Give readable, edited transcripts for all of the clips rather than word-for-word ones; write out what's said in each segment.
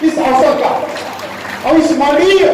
इस अवसर का और इस स्मरणीय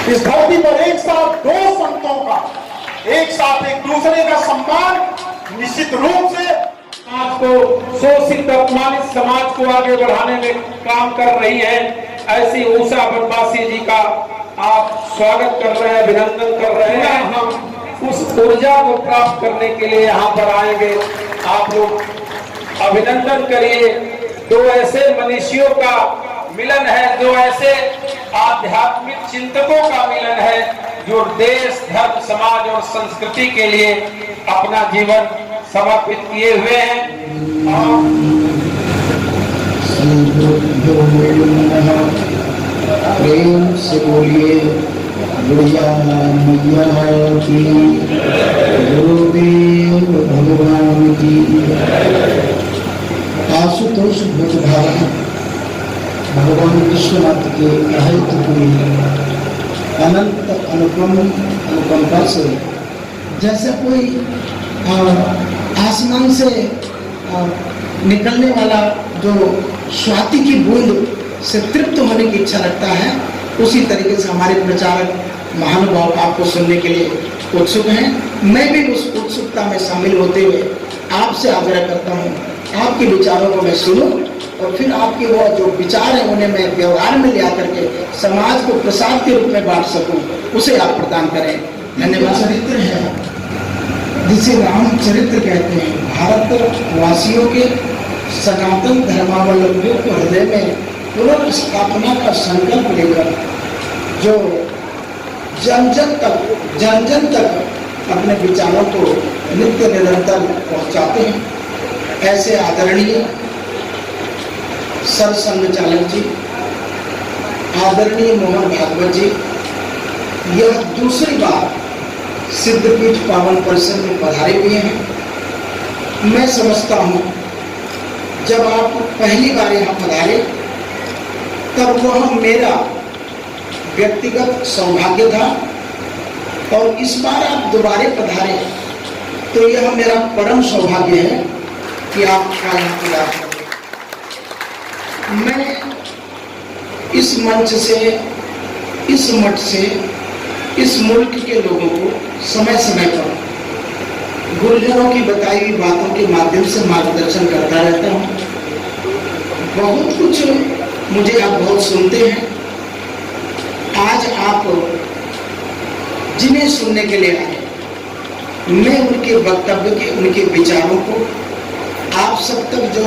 इस धरती पर एक साथ दो संतों का एक साथ एक दूसरे का सम्मान निश्चित रूप से समाज को शोषित अपमानित समाज को आगे बढ़ाने में काम कर रही है। ऐसी उषा बनवासी जी का आप स्वागत कर रहे हैं, अभिनंदन कर रहे हैं। हम उस ऊर्जा को प्राप्त करने के लिए यहाँ पर आएंगे। आप लोग अभिनंदन करिए। दो ऐसे मनुष्यों का मिलन है, दो ऐसे आध्यात्मिक चिंतकों का मिलन है जो देश, धर्म, समाज और संस्कृति के लिए अपना जीवन समर्पित किए हुए हैं। प्रेम से बोलिए गुड़िया मैया की, गुरुदेव भगवान की। आशुतोष भोजधारा भगवान विश्वनाथ के अहितपुरी अनंत अनुकंपा से जैसे कोई आसमान से निकलने वाला जो स्वाति की बूंद से तृप्त होने की इच्छा रखता है, उसी तरीके से हमारे प्रचारक महानुभाव आपको सुनने के लिए उत्सुक हैं। मैं भी उस उत्सुकता में शामिल होते हुए आपसे आग्रह करता हूँ, आपके विचारों को मैं सुनूं और फिर आपके वो जो विचार हैं उन्हें मैं व्यवहार में ले आकर के समाज को प्रसाद के रूप में बांट सकूं, उसे आप प्रदान करें। धन्यवाद। चरित्र है जिसे रामचरित्र कहते हैं, भारत वासियों के सनातन धर्मावलंबियों को हृदय में पुनर्स्थापना का संकल्प लेकर जो जन जन तक अपने विचारों को नित्य निरंतर पहुंचाते हैं, ऐसे आदरणीय सरसंघ चालक जी, आदरणीय मोहन भागवत जी, यह दूसरी बार सिद्धपीठ पावन परिसर में पधारे हुए हैं। मैं समझता हूँ जब आप पहली बार यहाँ पधारे तब वह मेरा व्यक्तिगत सौभाग्य था, और इस बार आप दोबारा पधारे तो यह मेरा परम सौभाग्य है कि आप यहाँ पधारे। मैं इस मंच से, इस मठ से, इस मुल्क के लोगों को समय समय पर गुरुजनों की बताई हुई बातों के माध्यम से मार्गदर्शन करता रहता हूँ। बहुत कुछ मुझे आप बहुत सुनते हैं। आज आप जिन्हें सुनने के लिए आए, मैं उनके वक्तव्य के, उनके विचारों को आप सब तक जो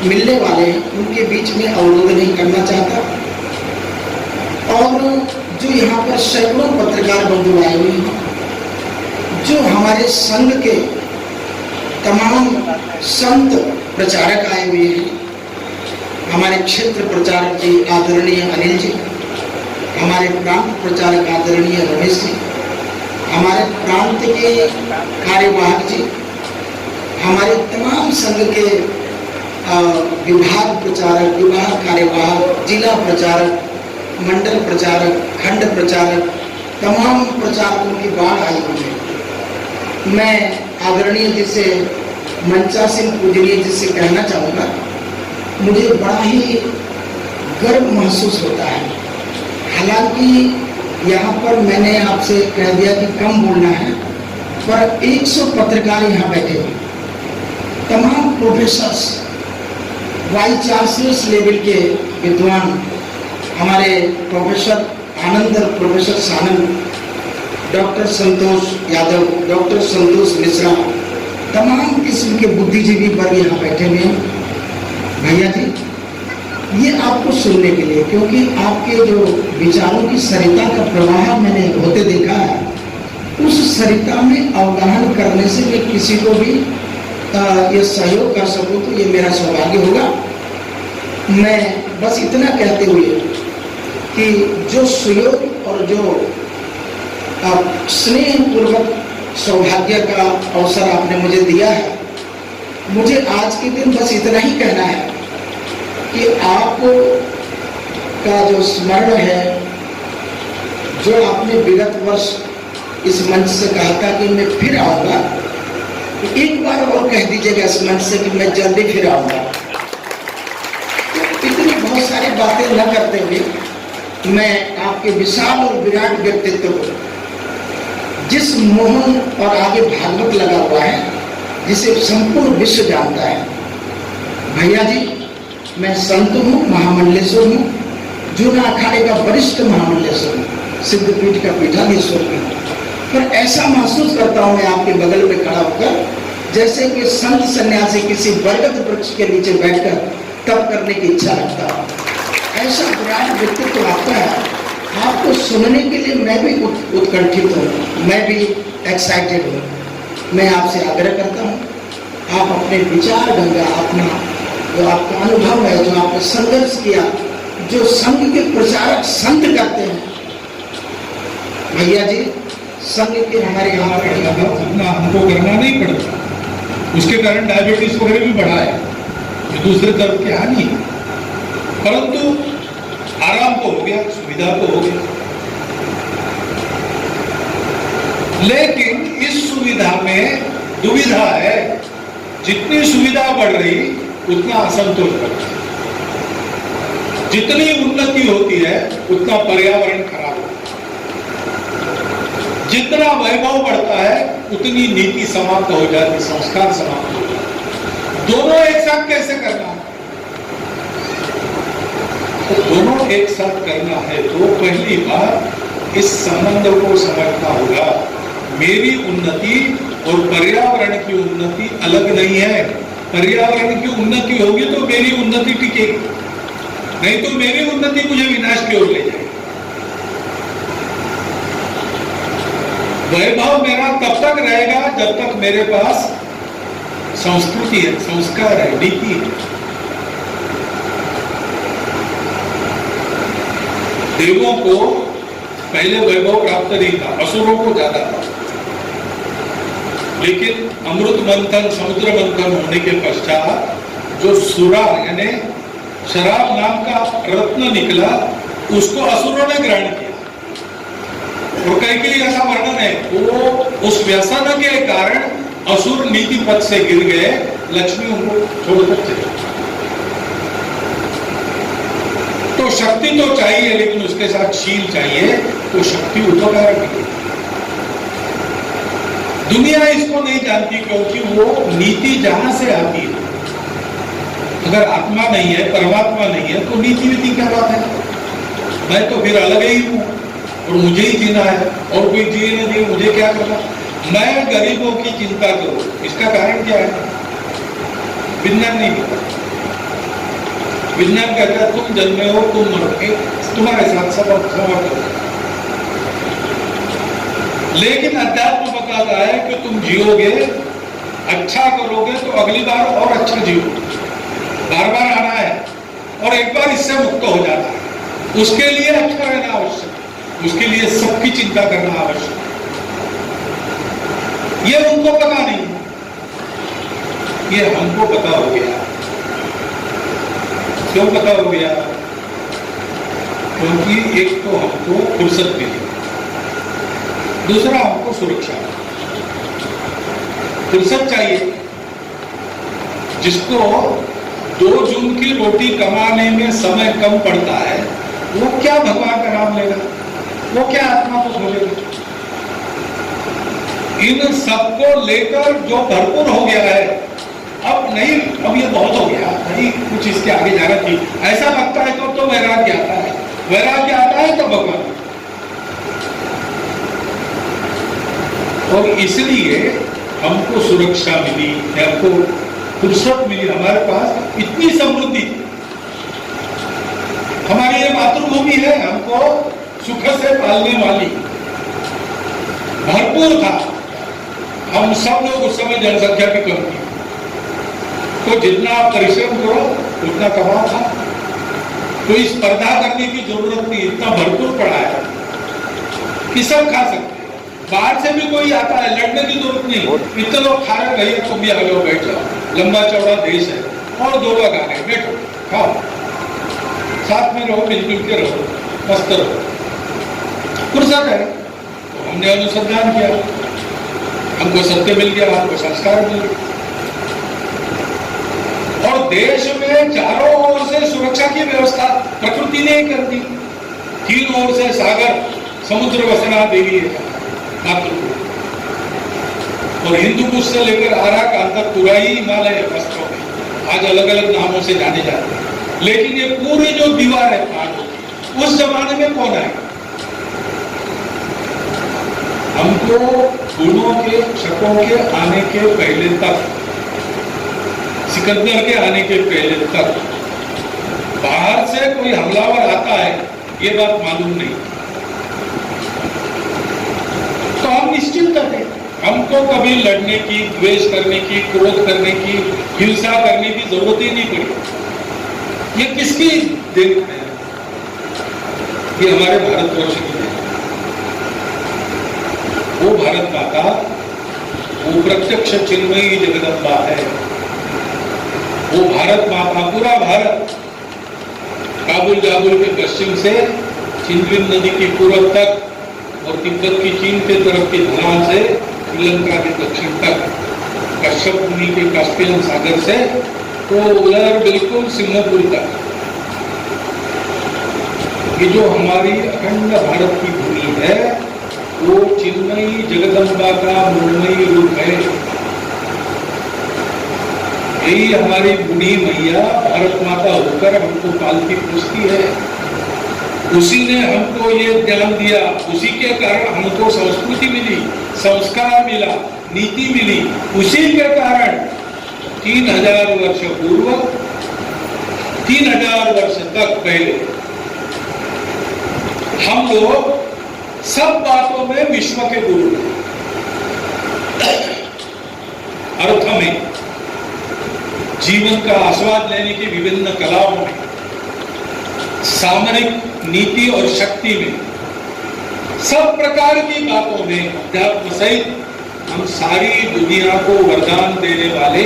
मिलने वाले हैं उनके बीच में अवरोध नहीं करना चाहता। और जो यहाँ पर सैकड़ों पत्रकार बंधु आए हुए हैं, जो हमारे संघ के तमाम संत प्रचारक आए हुए हैं, हमारे क्षेत्र प्रचारक जी आदरणीय अनिल जी, हमारे प्रांत प्रचारक आदरणीय रमेश जी, हमारे प्रांत के कार्यवाहक जी, हमारे तमाम संघ के विभाग प्रचारक, विभाग कार्यवाहक, जिला प्रचारक, मंडल प्रचारक, खंड प्रचारक, तमाम प्रचारकों की बाढ़ आई हुई है। मैं आदरणीय जी से, मंचा सिंह पूजनीय जी से कहना चाहूँगा, मुझे बड़ा ही गर्व महसूस होता है। हालांकि यहाँ पर मैंने आपसे कह दिया कि कम बोलना है, पर 100 पत्रकार यहाँ बैठे हैं, तमाम प्रोफेसर्स, वाइस चांसलर्स लेवल के विद्वान, हमारे प्रोफेसर आनंद, प्रोफेसर सानंद, डॉक्टर संतोष यादव, डॉक्टर संतोष मिश्रा, तमाम किस्म के बुद्धिजीवी वर्ग यहाँ बैठे हुए हैं। भैया जी, ये आपको सुनने के लिए, क्योंकि आपके जो विचारों की सरिता का प्रवाह मैंने होते देखा है, उस सरिता में अवगाहन करने से मैं किसी को भी ये सहयोग कर सकूं तो ये मेरा सौभाग्य होगा। मैं बस इतना कहते हुए कि जो सुयोग और जो स्नेह पूर्वक सौभाग्य का अवसर आपने मुझे दिया है, मुझे आज के दिन बस इतना ही कहना है कि आप का जो स्मरण है, जो आपने विगत वर्ष इस मंच से कहा था कि मैं फिर आऊँगा, एक बार और कह दीजिएगा इस मंच से कि मैं जल्दी फिर आऊँगा। तो बातें न करते हुए मैं आपके विशाल और विराट व्यक्तित्व को, जिस मोहन और आगे भागवत लगा हुआ है, जिसे संपूर्ण विश्व जानता है। भैया जी, मैं संत हूँ, महामंडलेश्वर हूँ, जूना अखाड़े का वरिष्ठ महामंडलेश्वर हूँ, सिद्धपीठ का पीठाधीश्वर हूँ, पर ऐसा महसूस करता हूँ मैं आपके बगल में खड़ा होकर जैसे कोई संत सन्यासी किसी बरगद वृक्ष के नीचे बैठकर तप करने की इच्छा रखता हूँ। ऐसा विराट व्यक्तित्व आपका है, आपको सुनने के लिए मैं भी उत्कंठित हूँ, मैं भी एक्साइटेड हूँ। मैं आपसे आग्रह करता हूँ, आप अपने विचार गंगा, अपना जो आपका अनुभव है, जो आपने संघर्ष किया, जो संघ के प्रचारक संत करते हैं, भैया जी, संघ के हमारे यहाँ अपना हमको करना नहीं पड़ता, उसके कारण डायबिटीज वगैरह भी बढ़ा है, ये दूसरे तरफ की हानि है, परंतु आराम तो हो गया, सुविधा तो हो गया। लेकिन इस सुविधा में दुविधा है, जितनी सुविधा बढ़ रही उतना असंतोष बढ़ता है, जितनी उन्नति होती है उतना पर्यावरण खराब होता है, जितना वैभव बढ़ता है उतनी नीति समाप्त हो जाती, संस्कार समाप्त हो जाते। दोनों एक साथ कैसे करना है? तो दोनों एक साथ करना है तो पहली बार इस संबंध को समझना होगा। मेरी उन्नति और पर्यावरण की उन्नति अलग नहीं है। पर्यावरण की उन्नति होगी तो मेरी उन्नति टिकेगी, नहीं तो मेरी उन्नति मुझे विनाश की ओर ले जाएगी। वैभव मेरा तब तक रहेगा जब तक मेरे पास संस्कृति है, संस्कार है, नीति है। देवों को पहले वैभव प्राप्त नहीं था, असुरों को ज्यादा था, लेकिन अमृत मंथन, समुद्र मंथन होने के पश्चात जो सुरा यानी शराब नाम का रत्न निकला, उसको असुरों ने ग्रहण किया। और कई के लिए ऐसा वर्णन है, वो उस व्यसन के कारण असुर नीति पद से गिर गए, लक्ष्मी उनको छोड़कर चले। तो शक्ति तो चाहिए, लेकिन उसके साथ शील चाहिए, तो शक्ति उपकारक है। दुनिया इसको नहीं जानती क्योंकि वो नीति जहां से आती है, अगर आत्मा नहीं है, परमात्मा नहीं है, तो नीति वीति क्या बात है? मैं तो फिर अलग ही हूं और मुझे ही जीना है, और कोई जिए नहीं दिए, मुझे क्या करना? मैं गरीबों की चिंता करूं, इसका कारण क्या है? विज्ञान नहीं कहता। विज्ञान कहता है तुम जन्मे हो, तुम मरोगे, तुम्हारे साथ सब समर्थ। लेकिन अध्यात्म बताता है कि तुम जियोगे, अच्छा करोगे तो अगली बार और अच्छा जियोगे, बार बार आना है और एक बार इससे मुक्त हो जाना है। उसके लिए अच्छा रहना आवश्यक, उसके लिए सबकी चिंता करना आवश्यक। ये उनको पता नहीं, ये हमको पता हो गया। क्यों पता हो गया? क्योंकि एक तो हमको फुर्सत मिली, दूसरा हमको सुरक्षा। फुर्सत चाहिए, जिसको 2 जून की रोटी कमाने में समय कम पड़ता है, वो क्या भगवान का नाम लेगा, वो क्या आत्मा को खोलेगा? इन सबको लेकर जो भरपूर हो गया है, अब नहीं, अब ये बहुत हो गया, नहीं कुछ इसके आगे जाना चाहिए, ऐसा लगता है तो वैराग्य आता है, वैराग्य आता है तो भगवान। और इसलिए हमको सुरक्षा मिली, हमको फुर्सत मिली, हमारे पास इतनी समृद्धि, हमारी ये मातृभूमि है, हमको सुख से पालने वाली, भरपूर था। हम सब लोग उस समय जनसंख्या की कम थी, तो जितना आप परिश्रम करो उतना कमाओ था, कोई स्पर्धा करने की जरूरत नहीं, इतना भरपूर पड़ा है कि सब खा सकते। बाहर से भी कोई आता है, लड़ने की जरूरत नहीं, इतने लोग खा रहे, भैया तुम भी आ जाओ, बैठ जाओ, लंबा चौड़ा देश है, और 2 लोग आ गए, बैठो खाओ, साथ में रहो, मिलजुल के रहो, मस्त रहो, फुर्सत है। तो हमने अनुसंधान किया, हमको सत्य मिल गया, हमको संस्कार मिल गया, और और देश में चारों ओर से सुरक्षा की व्यवस्था प्रकृति ने कर दी। तीन ओर से सागर समुद्र वसना देवी है मातृभूमि। और हिंदू कुश से लेकर आरा कांतक तुराई हिमालय वास्तव में आज अलग अलग नामों से जाने जाते हैं, लेकिन ये पूरी जो दीवार है पहाड़ों की, उस जमाने में कौन है? हमको गुणों के शकों के आने के पहले तक, सिकंदर के आने के पहले तक बाहर से कोई हमलावर आता है ये बात मालूम नहीं। तो हम निश्चिंत थे, हमको कभी लड़ने की, द्वेष करने की, क्रोध करने की, हिंसा करने की जरूरत ही नहीं पड़ी। ये किसकी देन है? ये हमारे भारतवर्ष की है। वो भारत माता, वो प्रत्यक्ष चिन्मयी जगदम्बा है। वो भारत माता, पूरा भारत काबुल जाबुल के पश्चिम से चिंतविन नदी की पूर्व तक और तिब्बत की चीन के तरफ की ढलान से श्रीलंका के दक्षिण तक, कश्यप मुनि के कास्पियन सागर से तो उधर बिल्कुल सिंहपुर तक, ये जो हमारी अखंड भारत की भूमि है वो चिन्मयी जगदम्बा का मृण्मयी रूप है। यही हमारी बूढ़ी मैया भारत माता होकर हमको पालती पोसती है। उसी ने हमको ये ज्ञान दिया, उसी के कारण हमको संस्कृति मिली, संस्कार मिला, नीति मिली। उसी के कारण 3000 वर्ष पूर्व, 3000 वर्ष तक पहले हम लोग सब बातों में विश्व के गुरु हैं। अर्थ में, जीवन का आस्वाद लेने की विभिन्न कलाओं में, सामरिक नीति और शक्ति में, सब प्रकार की बातों में अध्यात्म सहित हम सारी दुनिया को वरदान देने वाले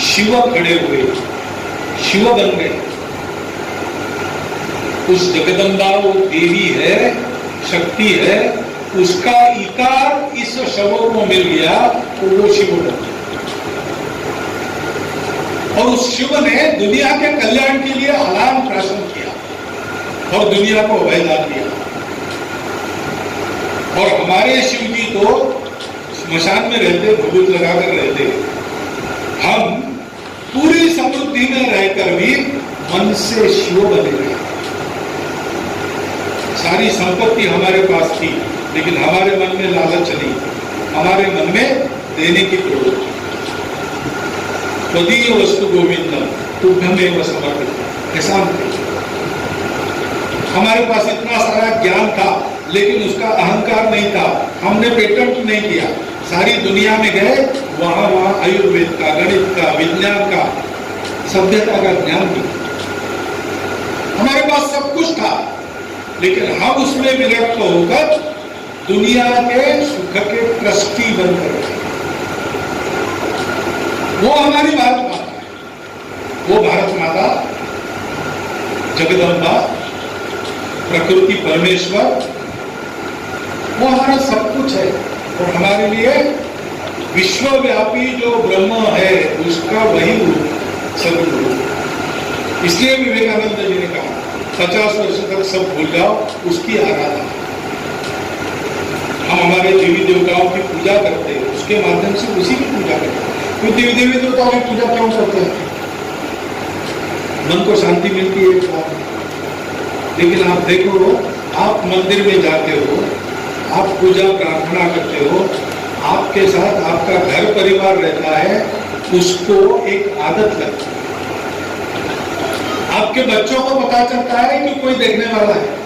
शिव खड़े हुए, शिव बन गए। उस जगदम्बा वो देवी है, शक्ति है, उसका इकार इस शव को मिल गया तो वो शिव बन गया। और उस शिव ने दुनिया के कल्याण के लिए अलार्म प्राशन किया और दुनिया को अभयदान दिया। और हमारे शिव जी तो स्मशान में रहते, भभूत लगाकर रहते। हम पूरी समृद्धि में रहकर भी मन से शिव बने रहे। सारी संपत्ति हमारे पास थी, लेकिन हमारे मन में लालच नहीं, हमारे मन में देने की प्रवृत्ति। त्वदीय वस्तु गोविंदम तुभ्यमेव समर्पित, ऐसा हमारे पास इतना सारा ज्ञान था, लेकिन उसका अहंकार नहीं था। हमने पेटेंट नहीं किया, सारी दुनिया में गए, वहां आयुर्वेद का, गणित का, विज्ञान का, सभ्यता का ज्ञान भी हमारे पास सब कुछ था, लेकिन हम उसमें विरक्त होकर दुनिया के सुख के ट्रस्टी बनकर, वो हमारी भारत माता है। वो भारत माता जगदम्बा, प्रकृति परमेश्वर, वो हमारा सब कुछ है। और हमारे लिए विश्वव्यापी जो ब्रह्म है उसका वही रूप सदगुरु। इसलिए विवेकानंद जी ने कहा 50 वर्ष तक सब भूल जाओ, उसकी आराधना। हम हमारे देवी देवताओं की पूजा करते हैं, उसके माध्यम से उसी की पूजा करते हैं। तो देवी देवताओं की पूजा क्यों करते हैं? मन को शांति मिलती है। लेकिन आप देखो, आप मंदिर में जाते हो, आप पूजा प्रार्थना करते हो, आपके साथ आपका घर परिवार रहता है, उसको एक आदत लगती है। आपके बच्चों को पता चलता है कि कोई देखने वाला है।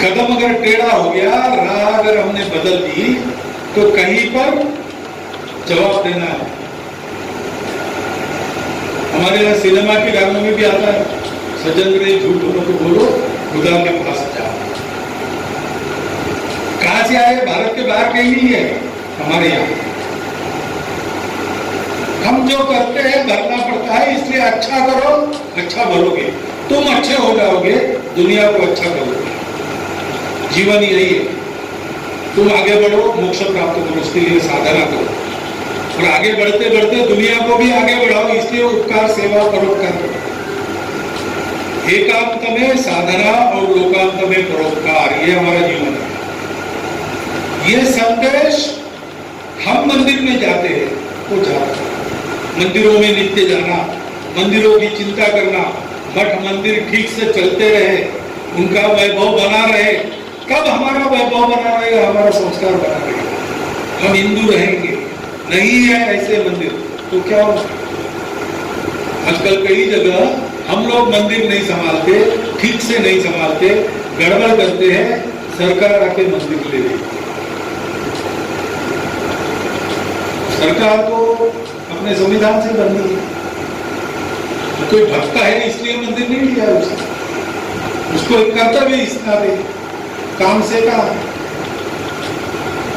कदम अगर टेढ़ा हो गया, राह अगर हमने बदल दी, तो कहीं पर जवाब देना है। हमारे यहाँ सिनेमा के गानों में भी आता है, सजन रे झूठ बोलो तो बोलो, खुदा के पास जाओ। कहां से आए? भारत के बाहर कहीं नहीं है, हमारे यहाँ। हम जो करते हैं करना पड़ता है, इसलिए अच्छा करो, अच्छा भरोगे, तुम अच्छे हो जाओगे, दुनिया को अच्छा करोगे। जीवन यही है, तुम आगे बढ़ो, मोक्ष प्राप्त करो, उसके लिए साधना करो। और आगे बढ़ते बढ़ते दुनिया को भी आगे बढ़ाओ, इसलिए उपकार सेवा परोपकार। एकांत में साधना और लोकांत में परोपकार, ये हमारा जीवन है। ये संदेश हम मंदिर में जाते हैं तो जाते, मंदिरों में नित्य जाना, मंदिरों की चिंता करना, मठ मंदिर ठीक से चलते रहे, उनका वैभव बना रहे। कब हमारा वैभव बना रहेगा? हमारा संस्कार बना रहेगा, हम हिंदू रहेंगे। नहीं है ऐसे मंदिर तो क्या होगा? आजकल कई जगह हम लोग मंदिर नहीं संभालते, ठीक से नहीं संभालते, गड़बड़ करते हैं, सरकार आके मंदिर ले लेती। सरकार तो अपने संविधान से बनी है, कोई भक्त है इसलिए मंदिर नहीं लिया उसको एक कर्तव्य इसका दे, काम से काम।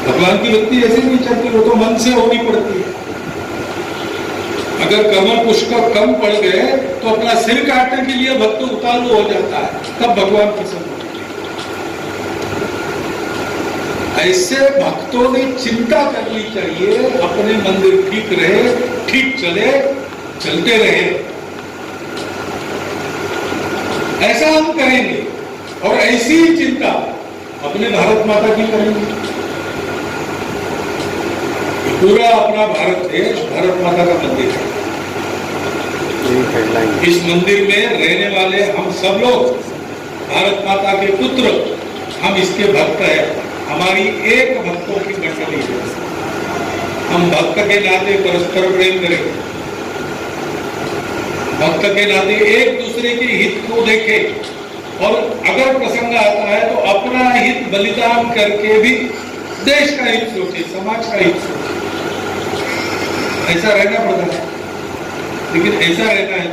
भगवान की भक्ति ऐसे नहीं चलती, वो तो मन से होनी पड़ती है। अगर कमर पुष्कर कम पड़ गए तो अपना सिर काटने के लिए भक्त उतारू हो जाता है, तब भगवान प्रसन्न होते हैं। ऐसे भक्तों ने चिंता करनी चाहिए, अपने मंदिर ठीक रहे, ठीक चले, चलते रहे। ऐसा हम करेंगे और ऐसी ही चिंता अपने भारत माता की करेंगे। पूरा अपना भारत देश भारत माता का मंदिर है। इस मंदिर में रहने वाले हम सब लोग भारत माता के पुत्र, हम इसके भक्त हैं। हमारी एक भक्तों की मंडली है। हम भक्त के नाते परस्पर प्रेम करें, भक्त के नाते एक दूसरे के हित को देखें, और अगर प्रसंग आता है तो अपना हित बलिदान करके भी देश का हित सोचे, समाज का हित सोचे। ऐसा रहना पड़ता है, लेकिन ऐसा रहना है